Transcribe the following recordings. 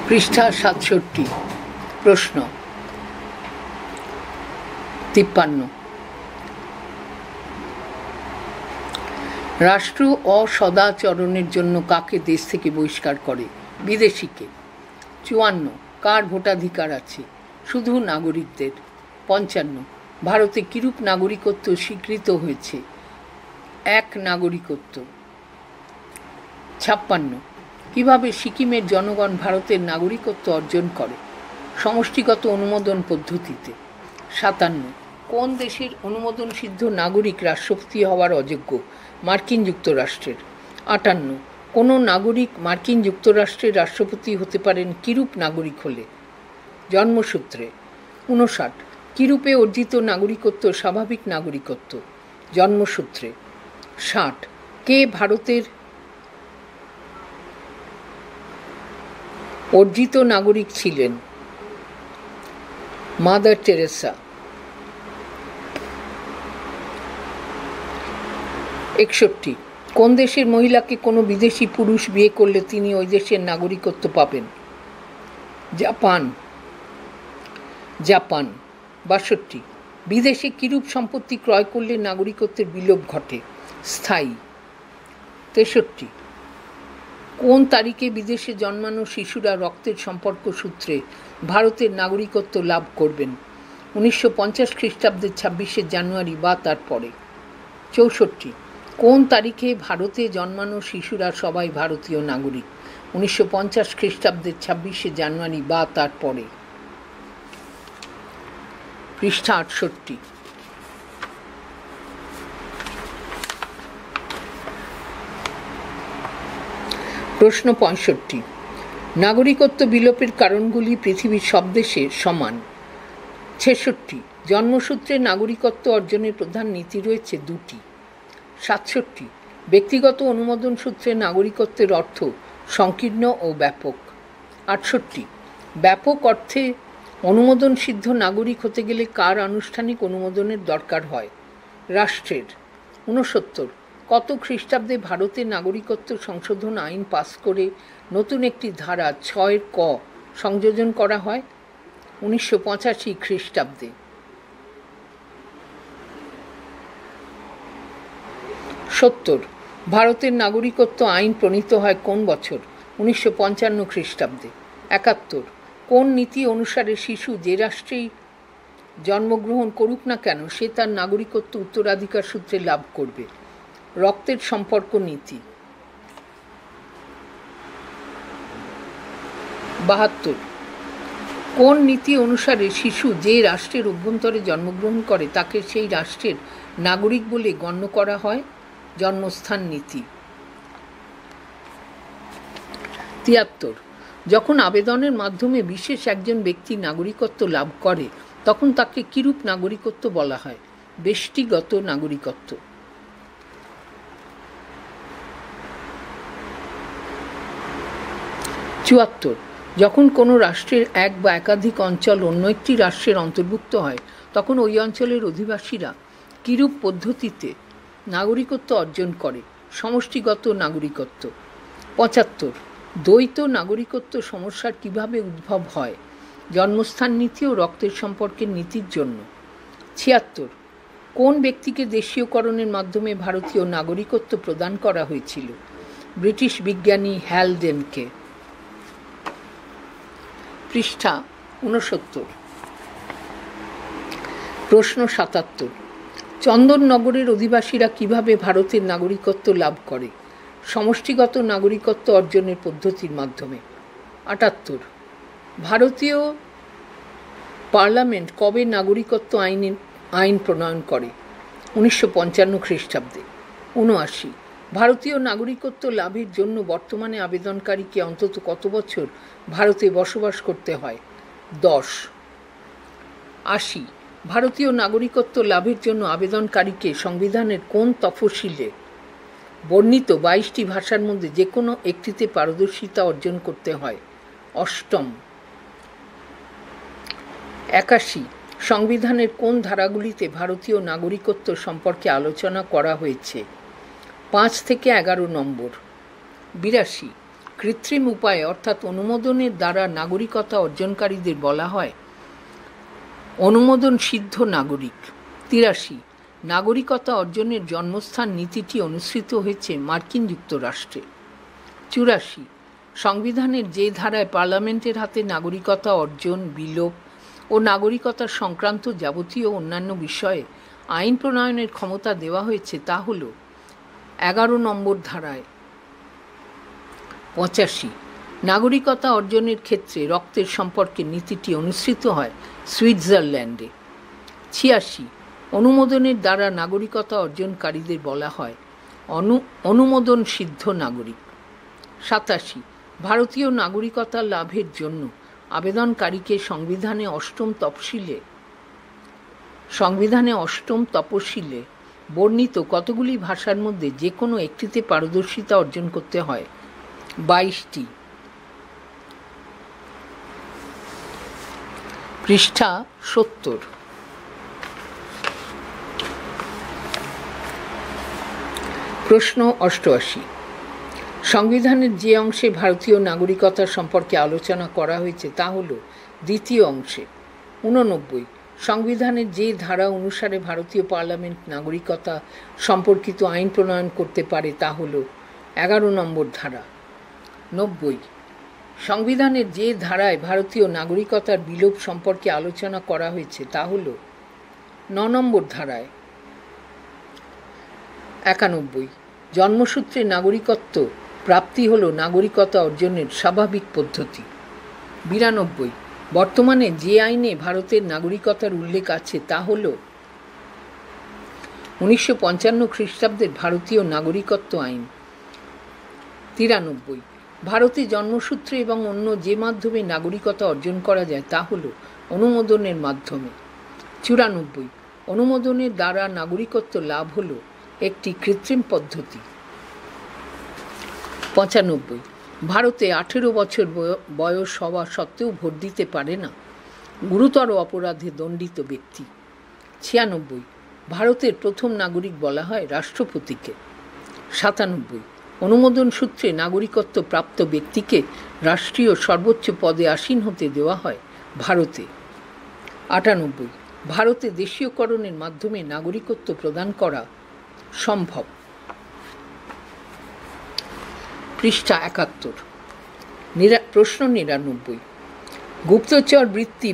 পৃষ্ঠা ৬৭। প্রশ্ন ৫৩। রাষ্ট্র অসদাচরণের জন্য কাকে দেশ থেকে বহিষ্কার করে? বিদেশিকে। ৫৪। কার ভোটাধিকার আছে? শুধু নাগরিকদের। ৫৫। ভারতে কিরূপ নাগরিকত্ব স্বীকৃত হয়েছে? এক নাগরিকত্ব। ৫৬। কিভাবে সিকিমের জনগণ ভারতের নাগরিকত্ব অর্জন করে? সমষ্টিগত অনুমোদন পদ্ধতিতে। ৫৭। কোন দেশের অনুমোদনসিদ্ধ নাগরিক রাষ্ট্রপতি হওয়ার অযোগ্য? মার্কিন যুক্তরাষ্ট্রের। ৫৮। কোনো নাগরিক মার্কিন যুক্তরাষ্ট্রের রাষ্ট্রপতি হতে পারেন কিরূপ নাগরিক হলে? জন্মসূত্রে। ৫৯। কিরূপে অর্জিত নাগরিকত্ব স্বাভাবিক নাগরিকত্ব? জন্মসূত্রে। ৬০। কে ভারতের অর্জিত নাগরিক ছিলেন? Mother Teresa. ৬১। কোন দেশের মহিলাকে কোনো বিদেশি পুরুষ বিয়ে করলে তিনি ওই দেশের নাগরিকত্ব পাবেন? জাপান। ৬২। বিদেশে কিরূপ সম্পত্তি ক্রয় করলে নাগরিকত্বের বিলোপ ঘটে? স্থায়ী। ৬৩। কোন তারিখে বিদেশে জন্মানো শিশুরা রক্তের সম্পর্ক সূত্রে ভারতের নাগরিকত্ব লাভ করবেন? ১৯৫০ খ্রিস্টাব্দের ২৬শে জানুয়ারি বা তার পরে। ৬৪। কোন তারিখে ভারতে জন্মানো শিশুরা সবাই ভারতীয় নাগরিক? ১৯৫০ খ্রিস্টাব্দের ২৬শে জানুয়ারি বা তার পরে। পৃষ্ঠা ৬৮। প্রশ্ন ৬৫। নাগরিকত্ব বিলোপের কারণগুলি পৃথিবীর সব দেশে সমান। ৬৬। জন্মসূত্রে নাগরিকত্ব অর্জনের প্রধান নীতি রয়েছে দুটি। ৬৭। ব্যক্তিগত অনুমোদন সূত্রে নাগরিকত্বের অর্থ সংকীর্ণ ও ব্যাপক। ৬৮। ব্যাপক অর্থে অনুমোদনসিদ্ধ নাগরিক হতে গেলে কার আনুষ্ঠানিক অনুমোদনের দরকার হয়? রাষ্ট্রের। ৬৯। কত খ্রিস্টাব্দে ভারতে নাগরিকত্ব সংশোধন আইন পাস করে নতুন একটি ধারা ৬ ক সংযোজন করা হয়? ১৯৮৫ খ্রিস্টাব্দে। ৭০। ভারতের নাগরিকত্ব আইন প্রণীত হয় কোন বছর? ১৯৫৫ খ্রিস্টাব্দে। ৭১। কোন নীতি অনুসারে শিশু যে রাষ্ট্রেই জন্মগ্রহণ করুক না কেন সে তার নাগরিকত্ব উত্তরাধিকার সূত্রে লাভ করবে? রক্তের সম্পর্ক নীতি। ৭২। কোন নীতি অনুসারে শিশু যে রাষ্ট্রের অভ্যন্তরে জন্মগ্রহণ করে তাকে সেই রাষ্ট্রের নাগরিক বলে গণ্য করা হয়? জন্মস্থান নীতি। ৭৩। যখন আবেদনের মাধ্যমে বিশেষ একজন ব্যক্তি নাগরিকত্ব লাভ করে তখন তাকে কিরূপ নাগরিকত্ব বলা হয়? ব্যষ্টিগত নাগরিকত্ব। ৭৪। যখন কোনো রাষ্ট্রের এক বা একাধিক অঞ্চল অন্য একটি রাষ্ট্রের অন্তর্ভুক্ত হয় তখন ওই অঞ্চলের অধিবাসীরা কিরূপ পদ্ধতিতে নাগরিকত্ব অর্জন করে? সমষ্টিগত নাগরিকত্ব। ৭৫। দ্বৈত নাগরিকত্ব সমস্যার কিভাবে উদ্ভব হয়? জন্মস্থান নীতি ও রক্তের সম্পর্কের নীতির জন্য। ৭৬। কোন ব্যক্তিকে দেশীয়করণের মাধ্যমে ভারতীয় নাগরিকত্ব প্রদান করা হয়েছিল? ব্রিটিশ বিজ্ঞানী হ্যালডেনকে। পৃষ্ঠা ৬৯। প্রশ্ন ৭৭। চন্দননগরের অধিবাসীরা কিভাবে ভারতের নাগরিকত্ব লাভ করে? সমষ্টিগত নাগরিকত্ব অর্জনের পদ্ধতির মাধ্যমে। ৭৮। ভারতীয় পার্লামেন্ট কবে নাগরিকত্ব আইন প্রণয়ন করে? ১৯৫৫ খ্রিস্টাব্দে। ৭৯। ভারতীয় নাগরিকত্ব লাভের জন্য বর্তমানে আবেদনকারীকে অন্তত কত বছর ভারতে বসবাস করতে হয়? ১০। ৮০। ভারতীয় নাগরিকত্ব লাভের জন্য আবেদনকারীকে সংবিধানের কোন তফসিলে বর্ণিত ২২টি ভাষার মধ্যে যে কোনো একটিতে পারদর্শিতা অর্জন করতে হয়? অষ্টম। ৮১। সংবিধানের কোন ধারাগুলিতে ভারতীয় নাগরিকত্ব সম্পর্কে আলোচনা করা হয়েছে? ৫ থেকে ১১ নম্বর। ৮২। কৃত্রিম উপায়ে অর্থাৎ অনুমোদনের দ্বারা নাগরিকতা অর্জনকারীদের বলা হয় অনুমোদন সিদ্ধ নাগরিক। ৮৩ নাগরিকতা অর্জনের জন্মস্থান নীতিটি অনুসৃত হয়েছে মার্কিন যুক্তরাষ্ট্রে। ৮৪ সংবিধানের যে ধারায় পার্লামেন্টের হাতে নাগরিকতা অর্জন, বিলোপ ও নাগরিকতা সংক্রান্ত যাবতীয় অন্যান্য বিষয়ে আইন প্রণয়নের ক্ষমতা দেওয়া হয়েছে তা হল ১১ নম্বর ধারায়। ৮৫ নাগরিকতা অর্জনের ক্ষেত্রে রক্তের সম্পর্কে নীতিটি অনুসৃত হয় সুইজারল্যান্ডে। ৮৬ অনুমোদনের দ্বারা নাগরিকতা অর্জনকারীদের বলা হয় অনুমোদন সিদ্ধ নাগরিক। ৮৭ ভারতীয় নাগরিকতা লাভের জন্য আবেদনকারীকে সংবিধানে অষ্টম তপশিলে বর্ণিত কতগুলি ভাষার মধ্যে যে কোনো একটিতে পারদর্শিতা অর্জন করতে হয়? ২২টি। পৃষ্ঠা ৭০। প্রশ্ন ৮৮ সংবিধানের যে অংশে ভারতীয় নাগরিকতা সম্পর্কে আলোচনা করা হয়েছে তা হল দ্বিতীয় অংশে। ৮৯ সংবিধানের যে ধারা অনুসারে ভারতীয় পার্লামেন্ট নাগরিকতা সম্পর্কিত আইন প্রণয়ন করতে পারে তা হল ১১ নম্বর ধারা। ৯০ সংবিধানের যে ধারায় ভারতীয় নাগরিকতার বিলোপ সম্পর্কে আলোচনা করা হয়েছে তা হল ৯ নম্বর ধারায়। ৯১ জন্মসূত্রে নাগরিকত্ব প্রাপ্তি হল নাগরিকতা অর্জনের স্বাভাবিক পদ্ধতি। ৯২ বর্তমানে যে আইনে ভারতের নাগরিকতার উল্লেখ আছে তা হল ১৯৫৫ খ্রিস্টাব্দের ভারতীয় নাগরিকত্ব আইন। ৯৩ ভারতে জন্মসূত্রে এবং অন্য যে মাধ্যমে নাগরিকতা অর্জন করা যায় তা হল অনুমোদনের মাধ্যমে। ৯৪ অনুমোদনের দ্বারা নাগরিকত্ব লাভ হল একটি কৃত্রিম পদ্ধতি। ৯৫ ভারতে ১৮ বছর বয়স হওয়া সত্ত্বেও ভোট দিতে পারে না গুরুতর অপরাধে দণ্ডিত ব্যক্তি। ৯৬ ভারতের প্রথম নাগরিক বলা হয় রাষ্ট্রপতিকে। ৯৭ অনুমোদন সূত্রে নাগরিকত্ব প্রাপ্ত ব্যক্তিকে রাষ্ট্রীয় সর্বোচ্চ পদে আসীন হতে দেওয়া হয় ভারতে। ৯৮ ভারতে দেশীয়করণের মাধ্যমে নাগরিকত্ব প্রদান করা সম্ভব। পৃষ্ঠা ৭১ প্রশ্ন ৯৯ গুপ্তচর বৃত্তি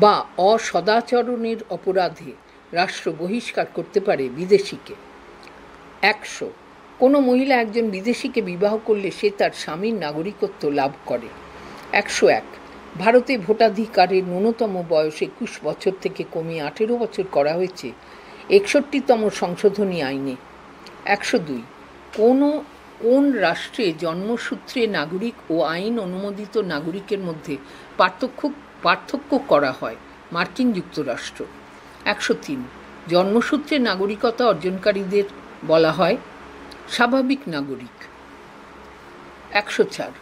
বা অসদাচরণের অপরাধে রাষ্ট্র বহিষ্কার করতে পারে বিদেশিকে। ১০০ কোনো মহিলা একজন বিদেশিকে বিবাহ করলে সে তার স্বামীর নাগরিকত্ব লাভ করে। ১০১ ভারতে ভোটাধিকারের ন্যূনতম বয়স ২১ বছর থেকে কমিয়ে ১৮ বছর করা হয়েছে ৬১তম সংশোধনী আইনে। ১০২ কোন রাষ্ট্রে জন্মসূত্রে নাগরিক ও আইন অনুমোদিত নাগরিকের মধ্যে পার্থক্য করা হয়? মার্কিন যুক্তরাষ্ট্র। ১০৩ জন্মসূত্রে নাগরিকতা অর্জনকারীদের বলা হয় স্বাভাবিক নাগরিক। ১০৪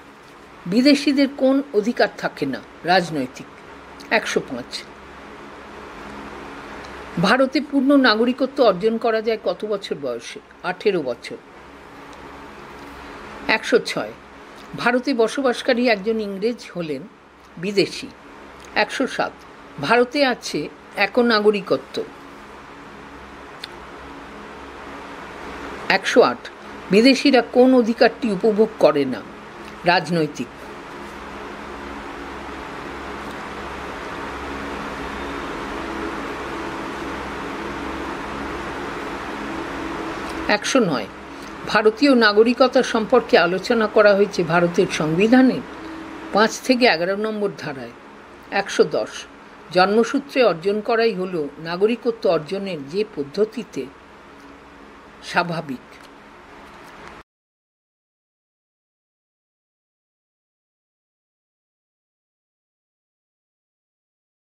বিদেশিদের কোন অধিকার থাকে না? রাজনৈতিক। ১০৫ ভারতে পূর্ণ নাগরিকত্ব অর্জন করা যায় কত বছর বয়সে? ১৮ বছর। ১০৬ ভারতে বসবাসকারী একজন ইংরেজ হলেন বিদেশি। ১০৭ ভারতে আছে একনাগরিকত্ব। ১০৮ বিদেশিরা কোন অধিকারটি উপভোগ করে না? রাজনৈতিক। ১০৯ ভারতীয় নাগরিকতা সম্পর্কে আলোচনা করা হয়েছে ভারতের সংবিধানের ৫ থেকে ১১ নম্বর ধারায়। ১১০ জন্মসূত্রে অর্জন করাই হল নাগরিকত্ব অর্জনের যে পদ্ধতিতে স্বাভাবিক।